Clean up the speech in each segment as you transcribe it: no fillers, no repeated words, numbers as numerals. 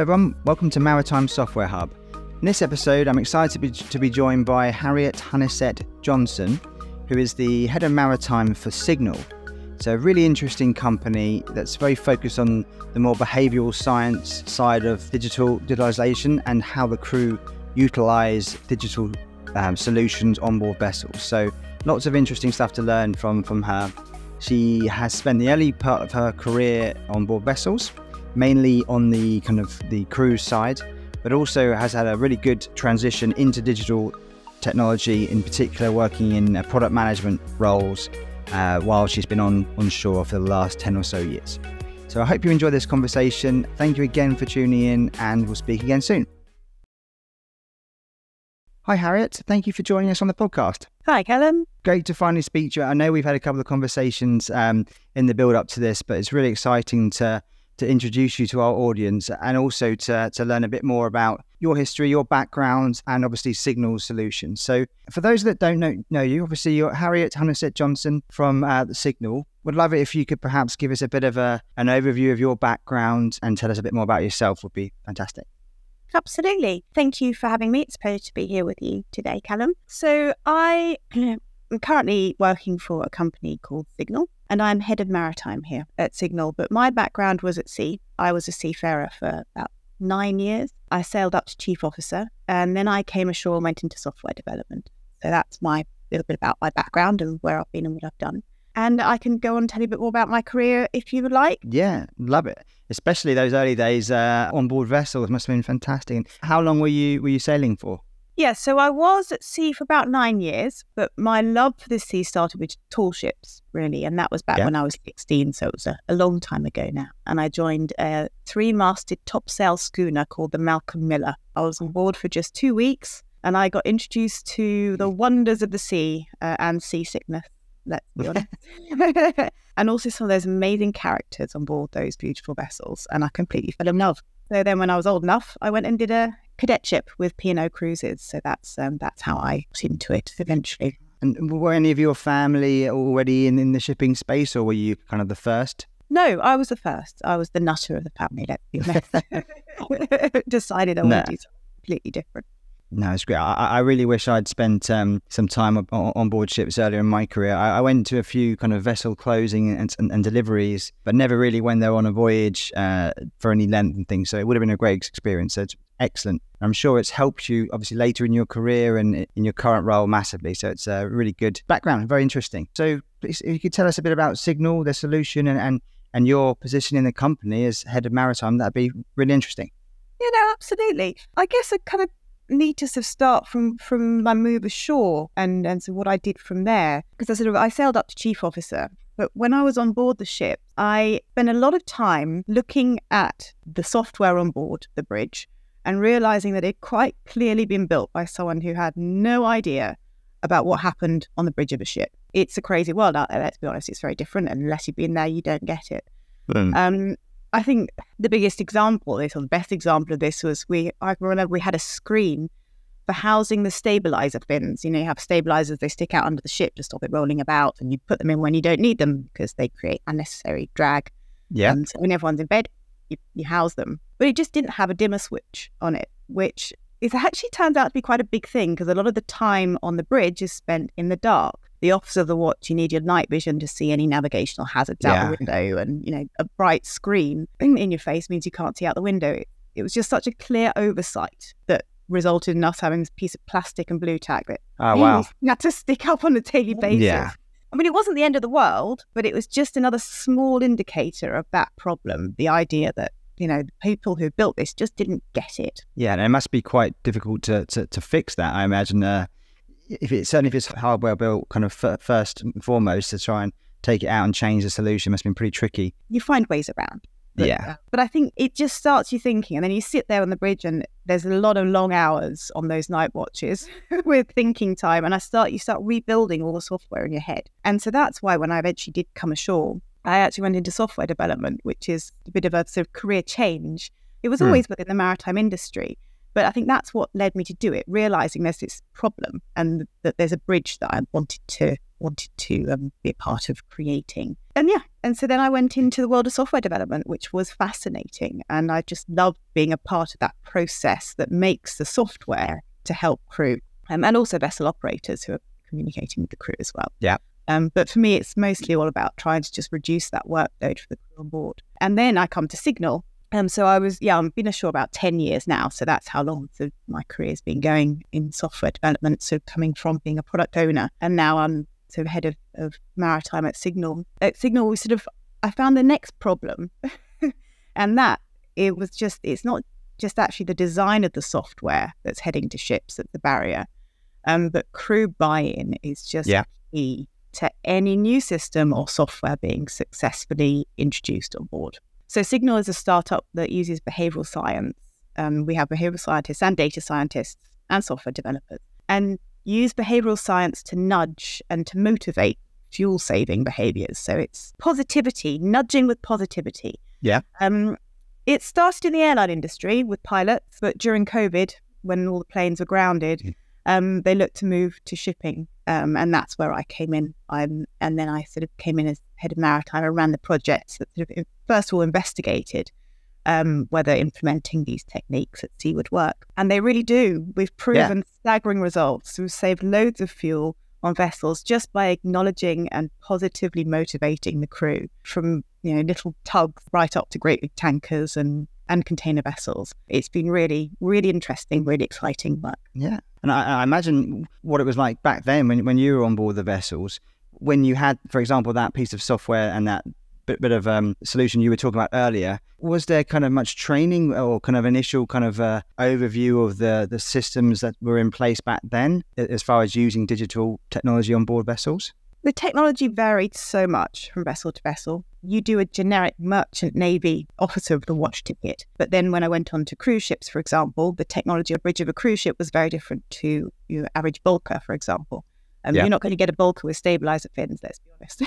Hello everyone, welcome to Maritime SoftwareHub. In this episode, I'm excited to be joined by Harriet Hunnisett-Johnson, who is the head of maritime for Signol. It's a really interesting company that's very focused on the more behavioural science side of digitalisation and how the crew utilise digital solutions on board vessels. So lots of interesting stuff to learn from her. She has spent the early part of her career on board vessels, mainly on the the cruise side, but also has had a really good transition into digital technology, in particular working in product management roles while she's been on shore for the last 10 or so years. So I hope you enjoy this conversation. Thank you again for tuning in, and we'll speak again soon. Hi Harriet, thank you for joining us on the podcast. Hi Callum. Great to finally speak to you. I know we've had a couple of conversations in the build up to this, but it's really exciting to introduce you to our audience and also to learn a bit more about your history, your background, and obviously Signol's solutions. So for those that don't know you, obviously you're Harriet Hunnisett-Johnson from Signol. Would love it if you could perhaps give us a bit of an overview of your background and tell us a bit more about yourself. Would be fantastic. Absolutely. Thank you for having me. It's a pleasure to be here with you today, Callum. So I am currently working for a company called Signol, and I'm head of maritime here at Signol. But my background was at sea. I was a seafarer for about 9 years. I sailed up to chief officer, and then I came ashore and went into software development. So that's my little bit about my background and where I've been and what I've done. And I can go on and tell you a bit more about my career if you would like. Yeah, love it. Especially those early days on board vessels must have been fantastic. And how long were you sailing for? Yeah, so I was at sea for about 9 years, but my love for the sea started with tall ships, really. And that was back when I was 16, so it was a long time ago now. And I joined a 3-masted topsail schooner called the Malcolm Miller. I was on board for just 2 weeks, and I got introduced to the wonders of the sea and seasickness, let's be honest. And also some of those amazing characters on board those beautiful vessels, and I completely fell in love. So then when I was old enough, I went and did a cadetship with P&O Cruises. So that's how I got into it eventually. And were any of your family already in the shipping space, or were you kind of the first? No, I was the first. I was the nutter of the family, let's be honest. Decided I wanted to do something completely different. No, it's great. I really wish I'd spent some time on board ships earlier in my career. I went to a few kind of vessel closing and deliveries, but never really went there on a voyage for any length and things. So it would have been a great experience. So it's excellent. I'm sure it's helped you obviously later in your career and in your current role massively. So it's a really good background, very interesting. So please, if you could tell us a bit about Signol, the solution, and your position in the company as head of maritime, that'd be really interesting. Yeah, no, absolutely. I guess I kind of need to sort of start from my move ashore and so what I did from there, because I sailed up to chief officer, but when I was on board the ship, I spent a lot of time looking at the software on board the bridge and realizing that it had quite clearly been built by someone who had no idea about what happened on the bridge of a ship. It's a crazy world out there, let's be honest. It's very different, and unless you've been there, you don't get it. I think the biggest example, or the best example of this was I remember we had a screen for housing the stabilizer fins. You know, you have stabilizers, they stick out under the ship to stop it rolling about, and you put them in when you don't need them because they create unnecessary drag. Yeah. And so when everyone's in bed, you house them. But it just didn't have a dimmer switch on it, which actually turns out to be quite a big thing because a lot of the time on the bridge is spent in the dark. The officer of the watch, you need your night vision to see any navigational hazards out the window, and a bright screen in your face means you can't see out the window. It was just such a clear oversight that resulted in us having this piece of plastic and blue tack that you had to stick up on a daily basis. Yeah. I mean, it wasn't the end of the world, but it was just another small indicator of that problem. The idea that the people who built this just didn't get it. Yeah, and it must be quite difficult to fix that, I imagine. If it's hardware built, kind of first and foremost, to try and take it out and change the solution must have been pretty tricky. You find ways around. But I think it just starts you thinking, and then you sit there on the bridge and there's a lot of long hours on those night watches with thinking time, and you start rebuilding all the software in your head. And so that's why when I eventually did come ashore, I actually went into software development, which is a bit of a sort of career change. It was always within the maritime industry, but I think that's what led me to do it, realising there's this problem and that there's a bridge that I wanted to wanted to be a part of creating. And so then I went into the world of software development, which was fascinating. And I just loved being a part of that process that makes the software to help crew and also vessel operators who are communicating with the crew as well. Yeah. But for me, it's mostly all about trying to just reduce that workload for the crew on board. And then I come to Signol. So I've been ashore about 10 years now. So that's how long my career's been going in software development. So coming from being a product owner, and now I'm sort of head of maritime at Signol. At Signol, I found the next problem, and that it's not just actually the design of the software that's heading to ships at the barrier, but crew buy-in is just key to any new system or software being successfully introduced on board. So Signol is a startup that uses behavioural science. We have behavioural scientists and data scientists and software developers, and use behavioural science to nudge and to motivate fuel-saving behaviours. So it's positivity, nudging with positivity. Yeah. It started in the airline industry with pilots, but during COVID, when all the planes were grounded, they looked to move to shipping, and that's where I came in. And then I sort of came in as head of maritime. I ran the projects that sort of first of all investigated whether implementing these techniques at sea would work. And they really do. We've proven staggering results. We've saved loads of fuel on vessels just by acknowledging and positively motivating the crew, from little tugs right up to great big tankers and container vessels. It's been really, really interesting, really exciting work. Yeah. And I imagine what it was like back then when you were on board the vessels, when you had, for example, that piece of software and that bit of solution you were talking about earlier. Was there kind of much training or kind of initial kind of overview of the systems that were in place back then as far as using digital technology on board vessels? The technology varied so much from vessel to vessel. You do a generic merchant navy officer with a watch ticket. But then when I went on to cruise ships, for example, the technology on the bridge of a cruise ship was very different to your average bulker, for example. You're not going to get a bulker with stabilizer fins, let's be honest.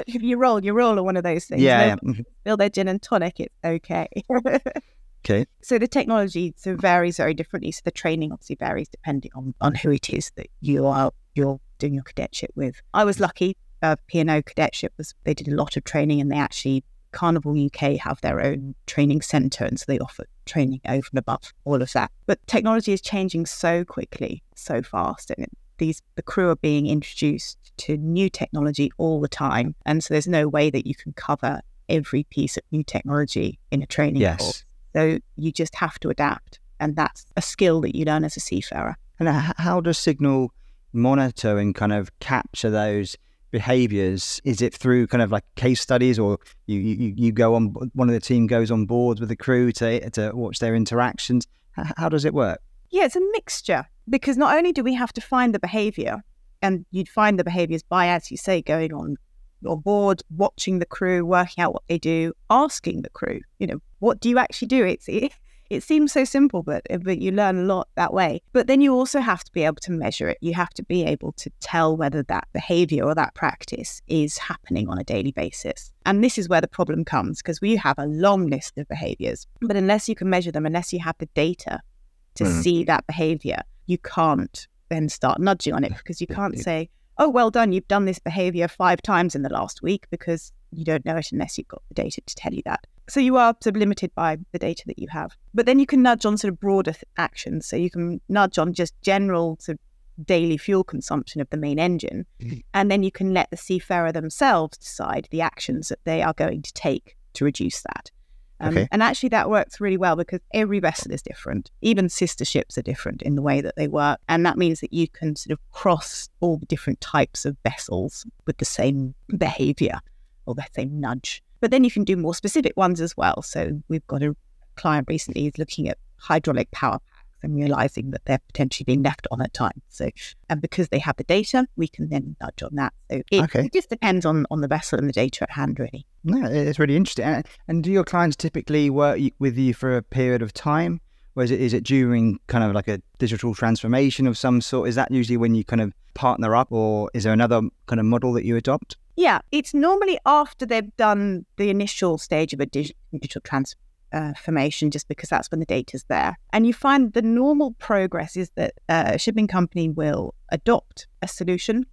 If you roll on one of those things. Build their gin and tonic, it's okay. Okay. So the technology varies very differently. So the training obviously varies depending on who it is that you're doing your cadetship with. I was lucky. P&O cadetship they did a lot of training, and they actually, Carnival UK have their own training centre, and so they offer training over and above all of that. But technology is changing so quickly, so fast, and the crew are being introduced to new technology all the time, and so there's no way that you can cover every piece of new technology in a training course. So you just have to adapt, and that's a skill that you learn as a seafarer. And how does Signol monitor and kind of capture those behaviours? Is it through kind of like case studies, or you go on, one of the team goes on board with the crew to watch their interactions? How does it work? Yeah, it's a mixture, because not only do we have to find the behaviour, and you'd find the behaviours by, as you say, going on board, watching the crew, working out what they do, asking the crew, what do you actually do? It seems so simple, but you learn a lot that way. But then you also have to be able to measure it. You have to be able to tell whether that behaviour or that practice is happening on a daily basis. And this is where the problem comes, because we have a long list of behaviours, but unless you can measure them, unless you have the data to see that behaviour, you can't then start nudging on it, because you can't say, oh, well done, you've done this behaviour 5 times in the last week, because you don't know it unless you've got the data to tell you that. So you are sort of limited by the data that you have. But then you can nudge on sort of broader actions. So you can nudge on just general sort of daily fuel consumption of the main engine. And then you can let the seafarer themselves decide the actions that they are going to take to reduce that. And actually that works really well, because every vessel is different. Even sister ships are different in the way that they work. And that means that you can sort of cross all the different types of vessels with the same behaviour or the same nudge. But then you can do more specific ones as well. So we've got a client recently who's looking at hydraulic power packs and realising that they're potentially being left on at times. So, and because they have the data, we can then nudge on that. So it just depends on the vessel and the data at hand, really. No, it's really interesting. And do your clients typically work with you for a period of time? Or is it during kind of like a digital transformation of some sort? Is that usually when you kind of partner up, or is there another kind of model that you adopt? Yeah, it's normally after they've done the initial stage of a digital transformation, just because that's when the data's there. And you find the normal progress is that a shipping company will adopt a solution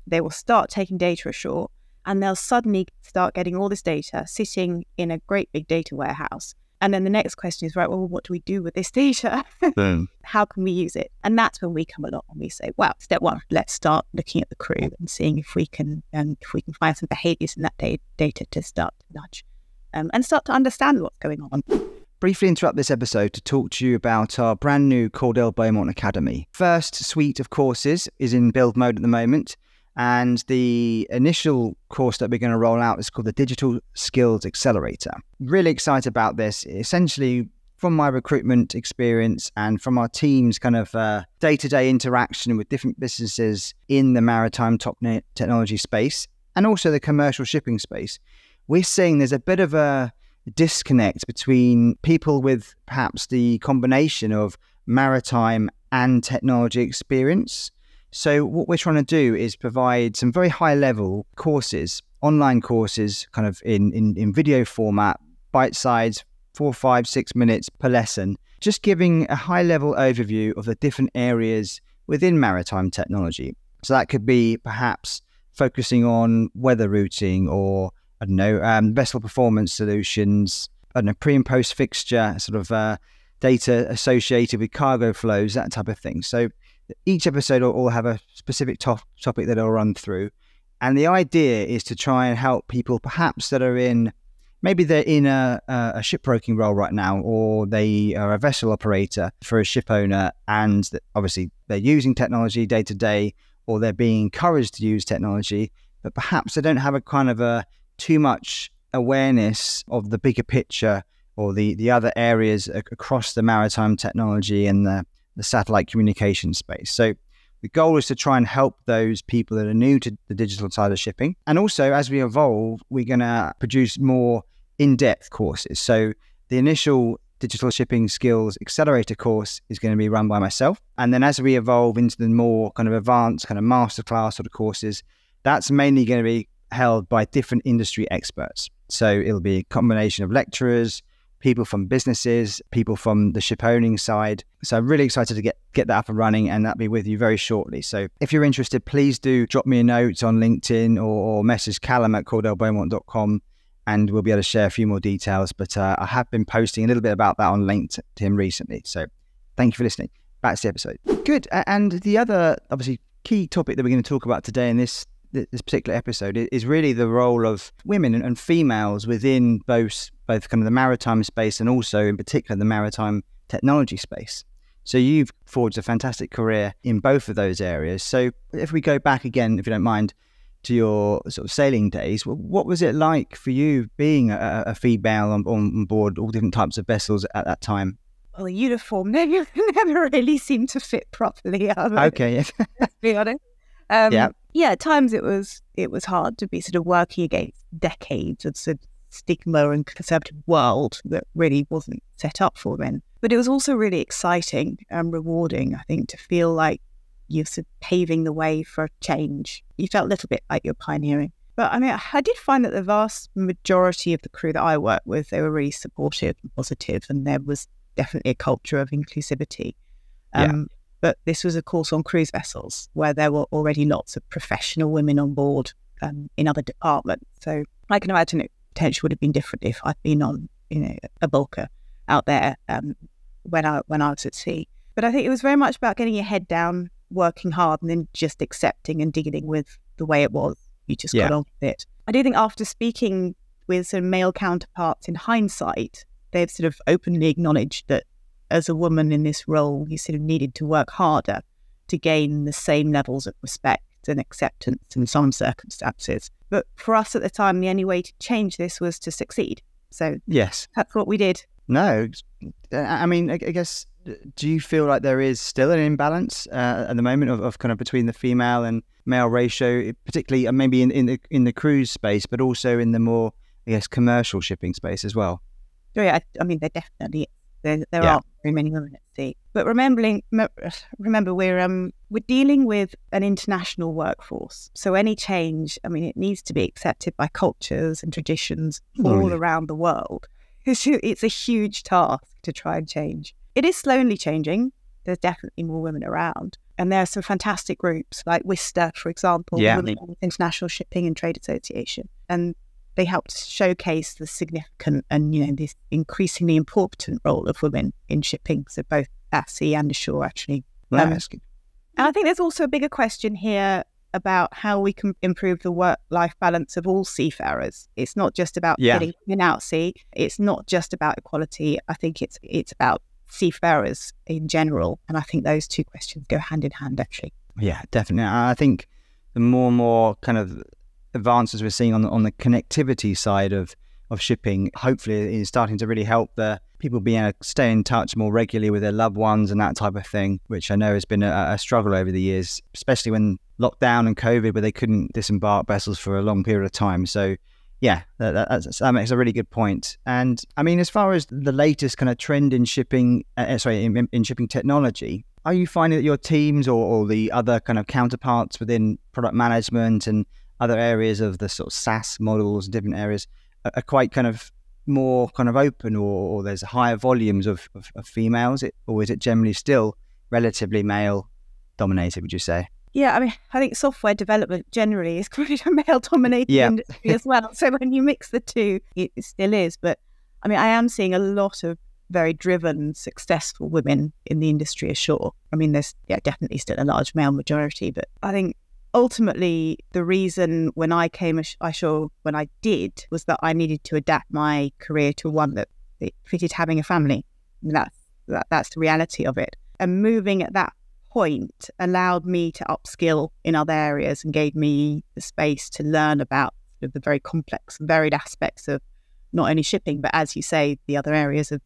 they will start taking data ashore, and they'll suddenly start getting all this data sitting in a great big data warehouse. And then the next question is, right, well, what do we do with this data? How can we use it? And that's when we come along and we say, well, step one, let's start looking at the crew and seeing if we can find some behaviours in that data to start to nudge and start to understand what's going on. Briefly interrupt this episode to talk to you about our brand new Cordell Beaumont Academy. First suite of courses is in build mode at the moment, and the initial course that we're going to roll out is called the Digital Skills Accelerator. Really excited about this. Essentially, from my recruitment experience and from our team's kind of day-to-day interaction with different businesses in the maritime technology space and also the commercial shipping space, we're seeing there's a bit of a disconnect between people with perhaps the combination of maritime and technology experience. So what we're trying to do is provide some very high level courses, online courses, kind of in video format, bite size, 4, 5, 6 minutes per lesson, just giving a high level overview of the different areas within maritime technology. So that could be perhaps focusing on weather routing or, I don't know, vessel performance solutions, I don't know, pre and post fixture, sort of data associated with cargo flows, that type of thing. So each episode will have a specific topic that I'll run through. And the idea is to try and help people perhaps that are maybe they're in a shipbroking role right now, or they are a vessel operator for a ship owner, and obviously they're using technology day to day, or they're being encouraged to use technology, but perhaps they don't have a kind of too much awareness of the bigger picture or the other areas across the maritime technology and the satellite communication space. So the goal is to try and help those people that are new to the digital side of shipping. And also, as we evolve, we're going to produce more in-depth courses. So the initial Digital Shipping Skills Accelerator course is going to be run by myself. And then as we evolve into the more kind of advanced kind of masterclass sort of courses, that's mainly going to be held by different industry experts. So it'll be a combination of lecturers, people from businesses, people from the ship owning side. So I'm really excited to get that up and running, and that'll be with you very shortly. So if you're interested, please do drop me a note on LinkedIn or message Callum at cordellbeaumont.com, and we'll be able to share a few more details. But I have been posting a little bit about that on LinkedIn recently. So thank you for listening. Back to the episode. Good. And the other, obviously, key topic that we're going to talk about today in this particular episode is really the role of women and females within both kind of the maritime space and also in particular the maritime technology space. So you've forged a fantastic career in both of those areas. So if we go back again, if you don't mind, to your sort of sailing days, what was it like for you being a female on board all different types of vessels at that time? Well, the uniform never really seemed to fit properly. Okay. Let's be honest. Yeah, at times it was hard to be sort of working against decades of sort of stigma and conservative world that really wasn't set up for men. But it was also really exciting and rewarding, I think, to feel like you're sort of paving the way for change. You felt a little bit like you're pioneering. But I mean, I did find that the vast majority of the crew that I worked with, they were really supportive and positive, and there was definitely a culture of inclusivity. But this was a course on cruise vessels where there were already lots of professional women on board in other departments. So I can imagine it potentially would have been different if I'd been on, a bulker out there when I was at sea. But I think it was very much about getting your head down, working hard, and then just accepting and dealing with the way it was. You just got on with it. I do think after speaking with some male counterparts in hindsight, they've sort of openly acknowledged that as a woman in this role, you sort of needed to work harder to gain the same levels of respect and acceptance in some circumstances. But for us at the time, the only way to change this was to succeed. So yes, that's what we did. No, I mean, I guess, do you feel like there is still an imbalance at the moment of kind of between the female and male ratio, particularly maybe in the cruise space, but also in the more, I guess, commercial shipping space as well? Oh, yeah, I mean, there definitely is. There aren't very many women at sea. But remember, we're dealing with an international workforce. So any change, I mean, it needs to be accepted by cultures and traditions all around the world. It's a huge task to try and change. It is slowly changing. There's definitely more women around. And there are some fantastic groups like WISTA, for example, Women International Shipping and Trade Association. And they helped showcase the significant and, this increasingly important role of women in shipping. So both at sea and ashore, actually. That's good. And I think there's also a bigger question here about how we can improve the work-life balance of all seafarers. It's not just about getting in out sea. It's not just about equality. I think it's about seafarers in general. And I think those two questions go hand in hand, actually. Yeah, definitely. I think the more and more kind of advances we're seeing on the connectivity side of shipping, hopefully it is starting to really help the people being able to stay in touch more regularly with their loved ones and that type of thing, which I know has been a struggle over the years, especially when lockdown and COVID, where they couldn't disembark vessels for a long period of time. So yeah, that makes a really good point. And I mean, as far as the latest kind of trend in shipping, in shipping technology, are you finding that your teams or the other kind of counterparts within product management and other areas of the sort of SaaS models, different areas, are quite kind of more kind of open, or there's higher volumes of females, or is it generally still relatively male dominated, would you say? Yeah, I mean, I think software development generally is quite a male-dominated industry as well. So when you mix the two, it still is. But I mean, I am seeing a lot of very driven, successful women in the industry ashore. I mean, there's definitely still a large male majority, but I think ultimately the reason when I came ashore when I did was that I needed to adapt my career to one that fitted having a family. And that's the reality of it. And moving at that point allowed me to upskill in other areas and gave me the space to learn about the very complex and varied aspects of not only shipping, but as you say, the other areas of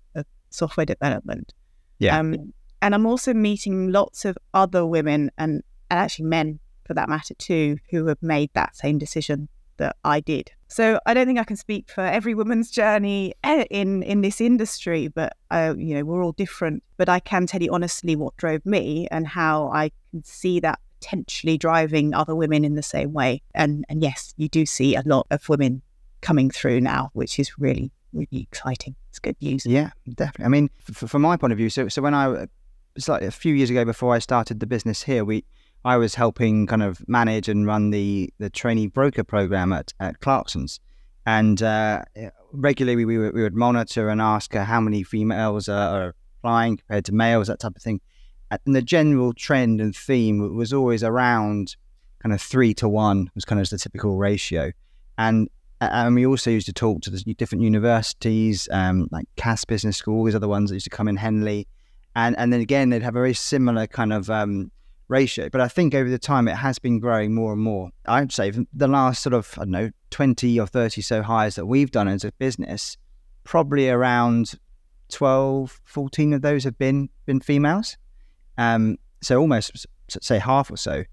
software development. Yeah. And I'm also meeting lots of other women and actually men for that matter too, who have made that same decision that I did. So I don't think I can speak for every woman's journey in this industry, but we're all different. But I can tell you honestly what drove me and how I can see that potentially driving other women in the same way. And yes, you do see a lot of women coming through now, which is really, really exciting. It's good news. Yeah, definitely. I mean, from my point of view, so when it's like a few years ago before I started the business here, I was helping kind of manage and run the trainee broker program at Clarkson's, and regularly we would monitor and ask how many females are applying compared to males, that type of thing. And the general trend and theme was always around kind of 3-to-1 was kind of the typical ratio. And we also used to talk to the different universities, like Cass Business School, these other ones that used to come in Henley, and then again they'd have a very similar kind of ratio. But I think over the time it has been growing more and more. I'd say the last sort of 20 or 30 so hires that we've done as a business, probably around 12, 14 of those have been females. So almost say half or so.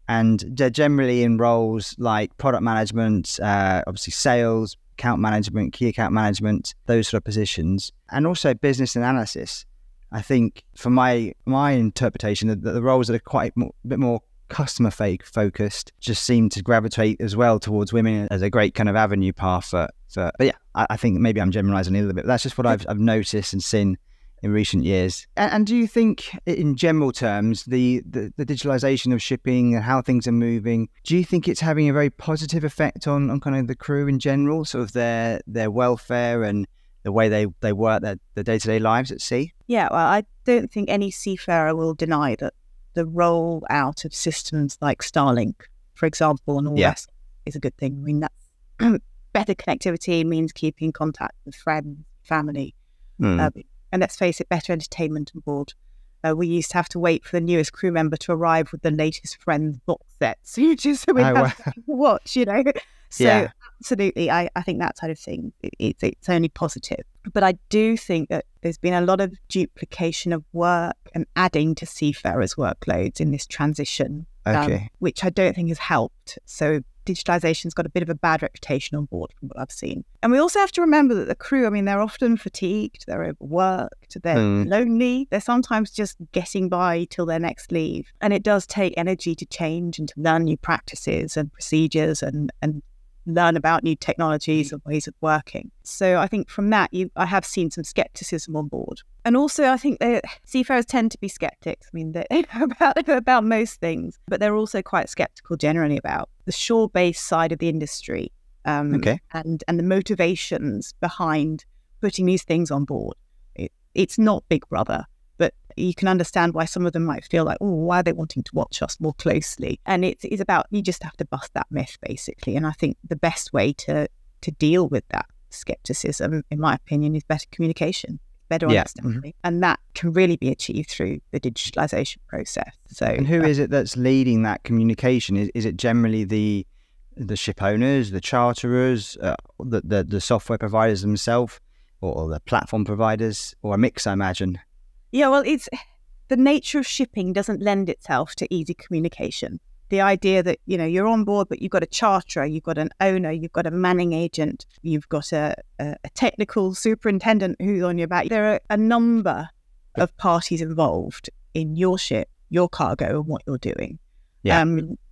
And they're generally in roles like product management, obviously sales, account management, key account management, those sort of positions, and also business analysis. I think for my interpretation, the roles that are quite a bit more customer focused just seem to gravitate as well towards women as a great kind of avenue path but yeah, I think maybe I'm generalizing a little bit, but that's just what I've noticed and seen in recent years. And do you think, in general terms, the digitalization of shipping and how things are moving, do you think it's having a very positive effect on kind of the crew in general, sort of their welfare and the way they work their day-to-day lives at sea? Yeah, well, I don't think any seafarer will deny that the rollout of systems like Starlink, for example, and all that is a good thing. I mean, that's better connectivity means keeping in contact with friends, family, and let's face it, better entertainment on board. We used to have to wait for the newest crew member to arrive with the latest Friends box sets, just so we'd have to watch, So absolutely, I think that side of thing, it's only positive. But I do think that there's been a lot of duplication of work and adding to seafarers' workloads in this transition, which I don't think has helped. So digitalization's got a bit of a bad reputation on board from what I've seen. And we also have to remember that the crew, I mean, they're often fatigued, they're overworked, they're lonely, they're sometimes just getting by till their next leave. And it does take energy to change and to learn new practices and procedures and learn about new technologies and ways of working. So I think from that, I have seen some skepticism on board. And also, I think that seafarers tend to be skeptics. I mean, they know about most things, but they're also quite skeptical generally about the shore-based side of the industry and the motivations behind putting these things on board. It's not Big Brother, but you can understand why some of them might feel like, oh, why are they wanting to watch us more closely? And it's about, you just have to bust that myth, basically. And I think the best way to deal with that skepticism, in my opinion, is better communication, better understanding. And that can really be achieved through the digitalisation process. So, and who is it that's leading that communication? Is it generally the ship owners, the charterers, the software providers themselves, or the platform providers, or a mix, I imagine? Yeah, well, it's the nature of shipping doesn't lend itself to easy communication. The idea that, you're on board, but you've got a charterer, you've got an owner, you've got a manning agent, you've got a technical superintendent who's on your back. There are a number of parties involved in your ship, your cargo, and what you're doing. Yeah.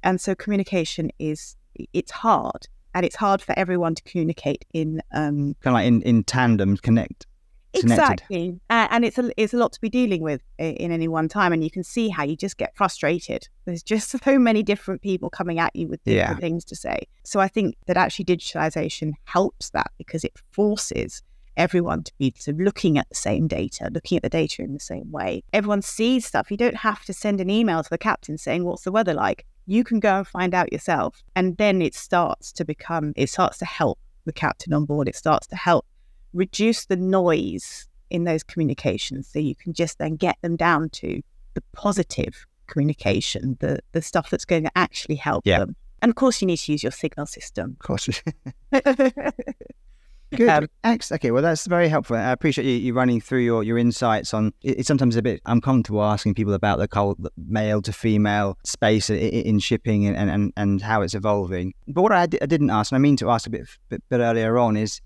And so communication it's hard. And it's hard for everyone to communicate in kind of like in tandem, connected. Exactly. And it's a lot to be dealing with in any one time. And you can see how you just get frustrated. There's just so many different people coming at you with different things to say. So I think that actually digitalization helps that, because it forces everyone to be sort of looking at the same data, looking at the data in the same way. Everyone sees stuff. You don't have to send an email to the captain saying, what's the weather like? You can go and find out yourself. And then it starts to help the captain on board. It starts to help reduce the noise in those communications, so you can just then get them down to the positive communication, the stuff that's going to actually help them. And of course, you need to use your Signol system. Of course. Good. Okay, well, that's very helpful. I appreciate you running through your insights on it's sometimes a bit uncomfortable asking people about the male to female space in shipping and how it's evolving. But what I didn't ask, and I mean to ask a bit earlier on, is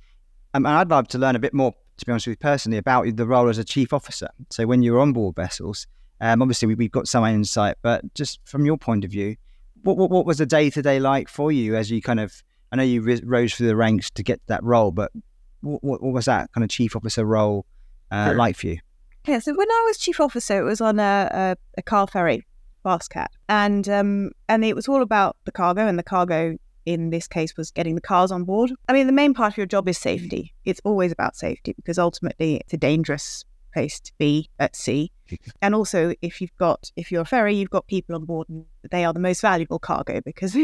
I'd love to learn a bit more, to be honest with you personally, about the role as a chief officer. So when you're on board vessels, obviously we've got some insight, but just from your point of view, what was the day-to-day like for you as you kind of, I know you rose through the ranks to get that role, but what was that kind of chief officer role like for you? Yeah, so when I was chief officer, it was on a car ferry, Fastcat, and it was all about the cargo, and the cargo in this case was getting the cars on board. I mean, the main part of your job is safety. It's always about safety, because ultimately it's a dangerous place to be at sea. And also, if you're a ferry, you've got people on board, and they are the most valuable cargo, because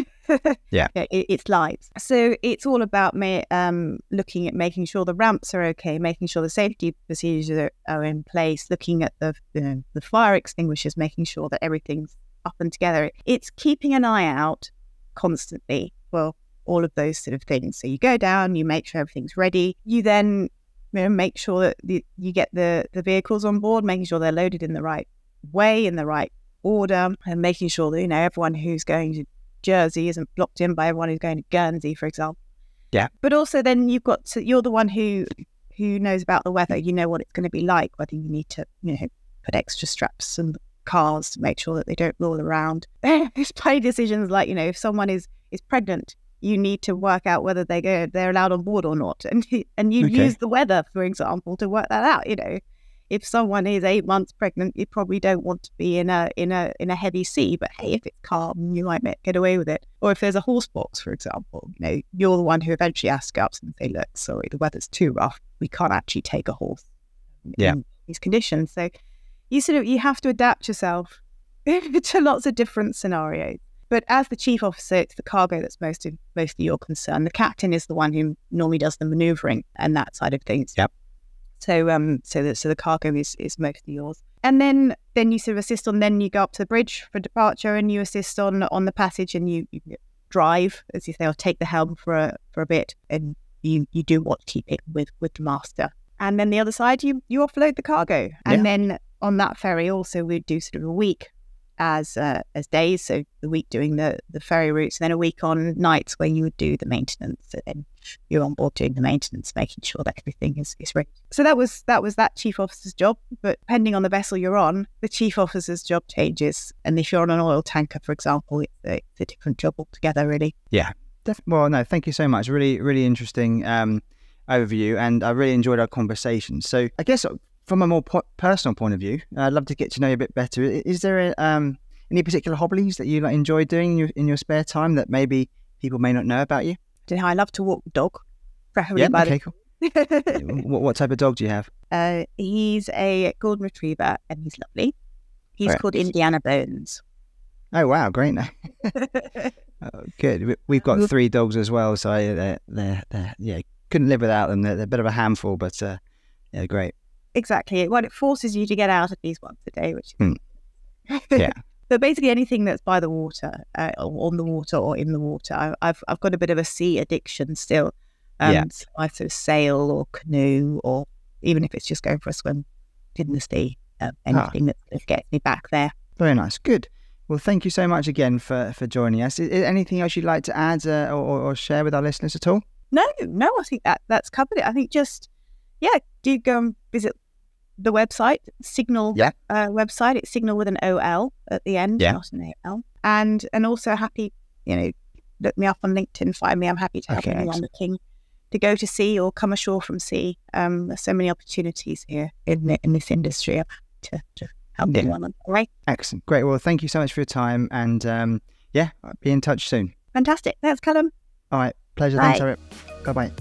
it's lives. So it's all about looking at making sure the ramps are okay, making sure the safety procedures are in place, looking at the fire extinguishers, making sure that everything's up and together. It's keeping an eye out constantly for all of those sort of things. So you go down, you make sure everything's ready. You then make sure that you get the vehicles on board, making sure they're loaded in the right way, in the right order, and making sure that everyone who's going to Jersey isn't blocked in by everyone who's going to Guernsey, for example. Yeah. But also then you're the one who knows about the weather. You know what it's going to be like, whether you need to put extra straps and cars to make sure that they don't roll around. There's plenty of decisions like, if someone is pregnant, you need to work out whether they're allowed on board or not, and you use the weather, for example, to work that out. If someone is 8 months pregnant, you probably don't want to be in a heavy sea, but hey, if it's calm, you might get away with it. Or if there's a horse box, for example, you're the one who eventually has to go up and say, look, sorry, the weather's too rough, we can't actually take a horse in these conditions. So you have to adapt yourself to lots of different scenarios. But as the chief officer, it's the cargo that's mostly your concern. The captain is the one who normally does the manoeuvring and that side of things. Yep. So the cargo is mostly yours. And then you sort of assist on. Then you go up to the bridge for departure, and you assist on the passage, and you drive, as you say, or take the helm for a bit, and you do watchkeeping with the master. And then the other side, you offload the cargo, and then on that ferry also we'd do sort of a week as days, so the week doing the ferry routes, and then a week on nights where you would do the maintenance. So then you're on board doing the maintenance, making sure that everything is ready. So that was that chief officer's job. But depending on the vessel you're on, the chief officer's job changes. And if you're on an oil tanker, for example, it's a different job altogether, really. Yeah, Well, no, thank you so much. Really, really interesting overview, and I really enjoyed our conversation. So I guess from a more personal point of view, I'd love to get to know you a bit better. Is there any particular hobbies that you enjoy doing in your spare time that maybe people may not know about you? I love to walk the dog. Cool. What type of dog do you have? He's a golden retriever, and he's lovely. He's called Indiana Bones. Oh wow, great name. Good. We've got 3 dogs as well, so they're couldn't live without them. They're a bit of a handful, but great. Exactly. Well, it forces you to get out at least once a day, which yeah. But basically anything that's by the water, or on the water or in the water. I've got a bit of a sea addiction still. So I sort of sail or canoe, or even if it's just going for a swim in the sea, anything that gets me back there. Very nice. Good. Well, thank you so much again for joining us. Is anything else you'd like to add or share with our listeners at all? No, I think that's covered it. I think just, do go and visit the website, Signol website. It's Signol with an OL at the end, not an AL. And also happy, look me up on LinkedIn, find me. I'm happy to help anyone looking to go to sea or come ashore from sea. There's so many opportunities here in this industry. I'm happy to help anyone. All right. Excellent. Great. Well, thank you so much for your time, and I'll be in touch soon. Fantastic. Thanks, Callum. All right. Pleasure. Bye. Thanks, Harriet. Bye-bye.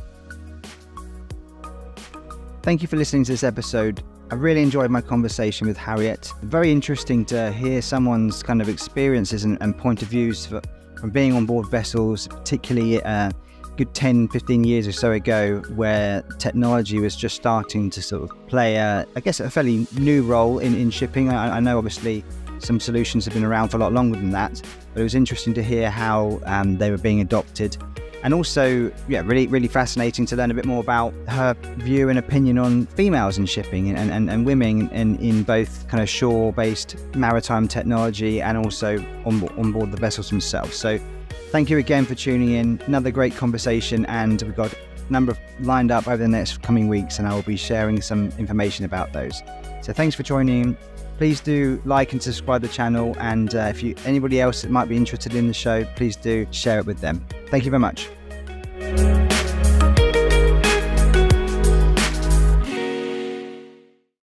Thank you for listening to this episode. I really enjoyed my conversation with Harriet. Very interesting to hear someone's kind of experiences and point of views from being on board vessels, particularly a good 10, 15 years or so ago, where technology was just starting to sort of play a fairly new role in shipping. I know obviously some solutions have been around for a lot longer than that, but it was interesting to hear how they were being adopted. And also, really, really fascinating to learn a bit more about her view and opinion on females in shipping and women in both kind of shore-based maritime technology and also on board the vessels themselves. So thank you again for tuning in. Another great conversation, and we've got a number lined up over the next coming weeks, and I will be sharing some information about those. So thanks for joining in. Please do like and subscribe to the channel, and if anybody else that might be interested in the show, please do share it with them. Thank you very much.